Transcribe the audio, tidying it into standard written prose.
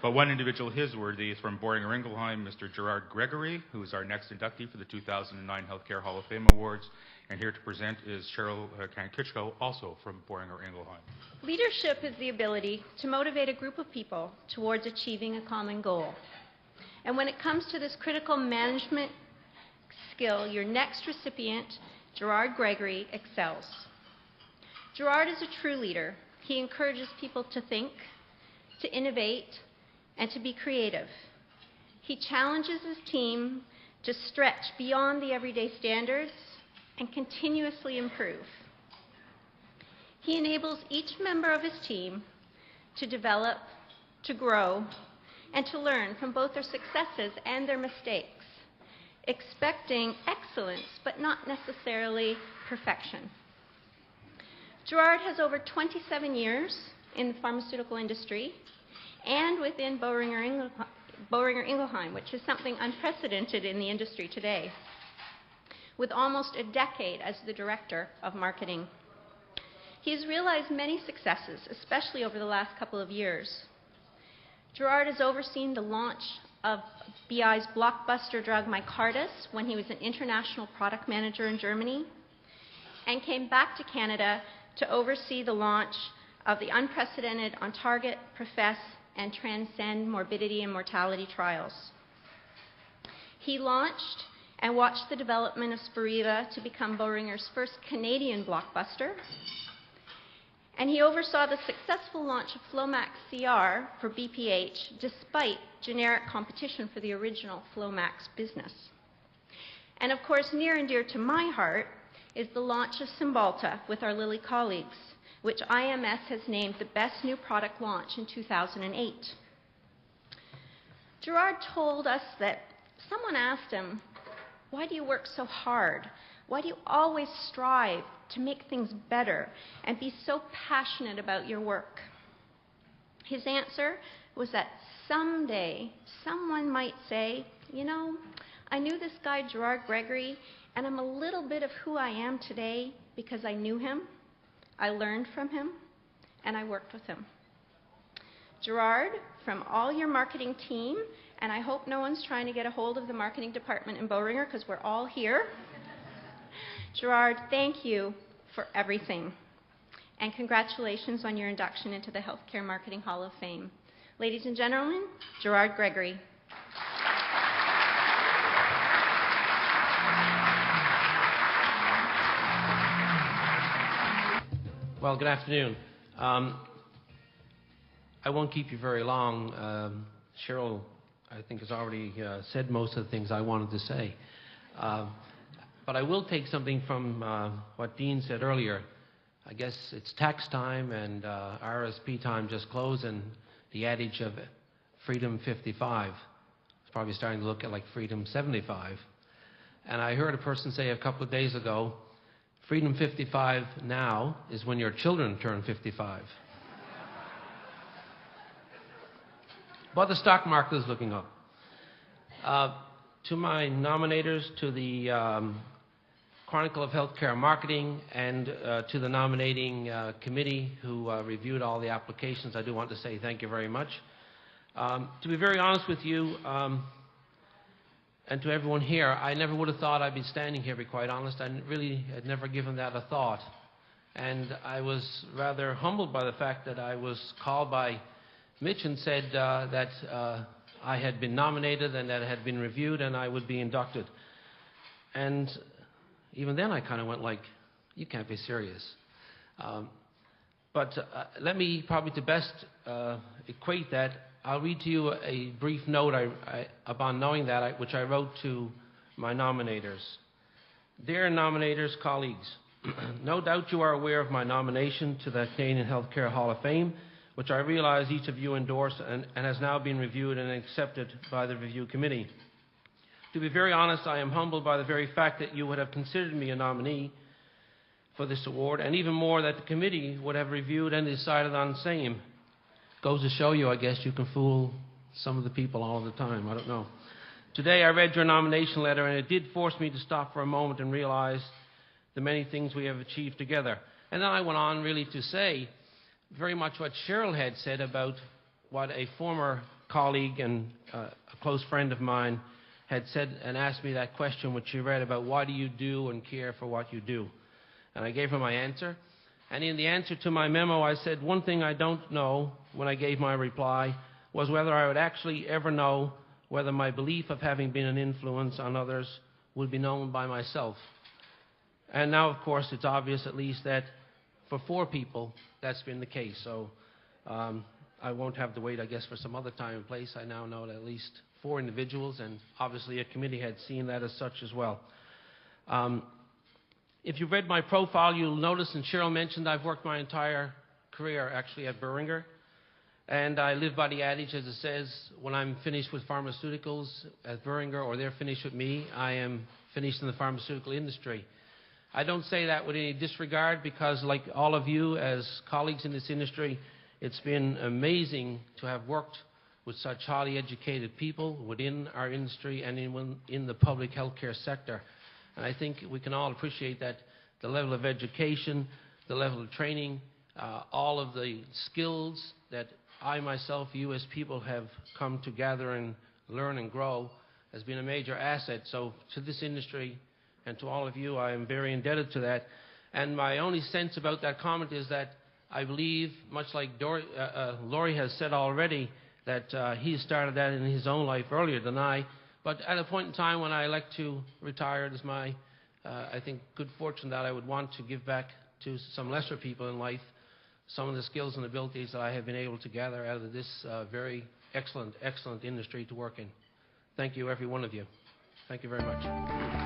But one individual is worthy is from Boehringer Ingelheim, Mr. Gerard Gregory, who is our next inductee for the 2009 Healthcare Hall of Fame Awards. And here to present is Cheryl Kankichko, also from Boehringer Ingelheim. Leadership is the ability to motivate a group of people towards achieving a common goal. And when it comes to this critical management skill, your next recipient, Gerard Gregory, excels. Gerard is a true leader. He encourages people to think, to innovate, and to be creative. He challenges his team to stretch beyond the everyday standards and continuously improve. He enables each member of his team to develop, to grow, and to learn from both their successes and their mistakes, expecting excellence but not necessarily perfection. Gerard has over 27 years in the pharmaceutical industry and within Boehringer Ingelheim, which is something unprecedented in the industry today, with almost a decade as the director of marketing. He has realized many successes, especially over the last couple of years. Gerard has overseen the launch of BI's blockbuster drug Mycardis when he was an international product manager in Germany, and came back to Canada to oversee the launch of the unprecedented On-Target, Profess, and Transcend morbidity and mortality trials. He launched and watched the development of Spiriva to become Boehringer's first Canadian blockbuster, and he oversaw the successful launch of Flomax CR for BPH despite generic competition for the original Flomax business. And of course, near and dear to my heart is the launch of Cymbalta with our Lilly colleagues, which IMS has named the best new product launch in 2008. Gerard told us that someone asked him, "Why do you work so hard? Why do you always strive to make things better and be so passionate about your work?" His answer was that someday someone might say, "You know, I knew this guy Gerard Gregory, and I'm a little bit of who I am today because I knew him, I learned from him, and I worked with him." Gerard, from all your marketing team, and I hope no one's trying to get a hold of the marketing department in Boehringer because we're all here. Gerard, thank you for everything, and congratulations on your induction into the Healthcare Marketing Hall of Fame. Ladies and gentlemen, Gerard Gregory. Well, good afternoon. I won't keep you very long. Cheryl, I think, has already said most of the things I wanted to say. But I will take something from what Dean said earlier. I guess it's tax time and RSP time just closed, and the adage of Freedom 55 is probably starting to look at like Freedom 75. And I heard a person say a couple of days ago, Freedom 55 now is when your children turn 55. But the stock market is looking up. To my nominators, to the Chronicle of Healthcare Marketing, and to the nominating committee who reviewed all the applications, I do want to say thank you very much. To be very honest with you, and to everyone here, I never would have thought I'd be standing here, to be quite honest. I really had never given that a thought. And I was rather humbled by the fact that I was called by Mitch and said that I had been nominated and that it had been reviewed and I would be inducted. And even then I kind of went like, you can't be serious. But let me probably to best equate that, I'll read to you a brief note upon knowing that, which I wrote to my nominators. Dear nominators, colleagues, no doubt you are aware of my nomination to the Canadian Healthcare Hall of Fame, which I realize each of you endorsed and has now been reviewed and accepted by the review committee. To be very honest, I am humbled by the very fact that you would have considered me a nominee for this award, and even more that the committee would have reviewed and decided on the same. Goes to show you, I guess, you can fool some of the people all the time. I don't know. Today I read your nomination letter, and it did force me to stop for a moment and realize the many things we have achieved together. And then I went on really to say very much what Cheryl had said about what a former colleague and a close friend of mine had said and asked me that question, which you read, about why do you do and care for what you do? And I gave her my answer. And in the answer to my memo, I said, one thing I don't know when I gave my reply was whether I would actually ever know whether my belief of having been an influence on others would be known by myself. And now, of course, it's obvious at least that for 4 people, that's been the case. So I won't have to wait, I guess, for some other time and place. I now know that at least 4 individuals, and obviously a committee had seen that as such as well. If you've read my profile, you'll notice, and Cheryl mentioned, I've worked my entire career actually at Boehringer. And I live by the adage, as it says, when I'm finished with pharmaceuticals at Boehringer, or they're finished with me, I am finished in the pharmaceutical industry. I don't say that with any disregard, because like all of you as colleagues in this industry, it's been amazing to have worked with such highly educated people within our industry and in the public healthcare sector. And I think we can all appreciate that the level of education, the level of training, all of the skills that I myself, you as people have come to gather and learn and grow has been a major asset. So to this industry and to all of you, I am very indebted to that. And my only sense about that comment is that I believe, much like Laurie has said already, that he started that in his own life earlier than I. But at a point in time when I elect to retire, it is my, I think, good fortune that I would want to give back to some lesser people in life some of the skills and abilities that I have been able to gather out of this very excellent industry to work in. Thank you, every one of you. Thank you very much.